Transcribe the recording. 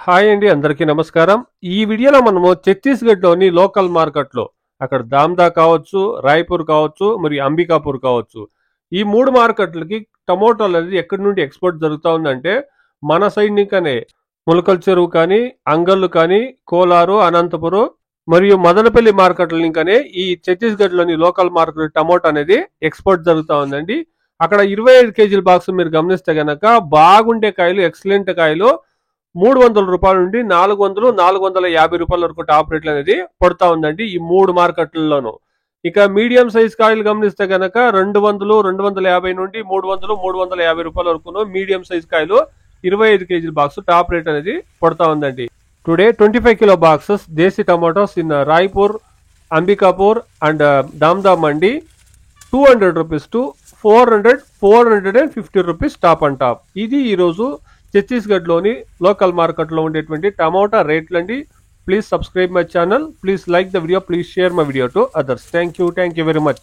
Hi అండి, అందరికీ నమస్కారం. ఈ వీడియోలో మనము ఛత్తీస్గఢ్లోని లోకల్ మార్కెట్లో అక్కడ దామ్దా కావచ్చు, రాయ్పూర్ కావచ్చు, మరియు అంబికాపూర్ కావచ్చు. ఈ 3 మార్కెట్లకి టమోటాలు అనేది ఎక్కడి నుండి ఎక్స్‌పోర్ట్ జరుగుతా ఉందంటే, మన సైడ్ నింకనే ములకల్ చెరువు కానీ, అంగల్లు కానీ, కోలారు, అనంతపురం మరియు మదనపల్లి మార్కెట్ల నింకనే ఈ ఛత్తీస్గఢ్లోని లోకల్ మార్కెట్ టమోటా అనేది ఎక్స్‌పోర్ట్ జరుగుతా ఉందండి. అక్కడ 25 కేజీల బాక్స్ మీరు గమనిస్తే గనక బాగుండే కాయలు, ఎక్సలెంట్ కాయలు ₹300 నుండి 400, ₹450 వరకు టాప్ రేట్లు అనేది పడతా ఉందండి ఈ 3 మార్కెట్లలోనూ. ఇక మీడియం సైజ్ కాయలు గమనిస్తే గనక 200, 250 నుండి 300, ₹350 వరకును మీడియం సైజ్ కాయలు 25 కేజీల బాక్స్ టాప్ రేట్ అనేది పడతా ఉందండి. Today 25 kilo boxes Desi tomatoes in Raipur, Ambikapur and Damda Mandi, 200 rupees to 400, 450 rupees top and top. ఇది ఈరోజు ఛత్తీస్గఢ్లోని లోకల్ మార్కెట్లో ఉండేటువంటి టమోటా రేట్లండి. Please subscribe my channel, please like the video, please share my video to others. Thank you very much.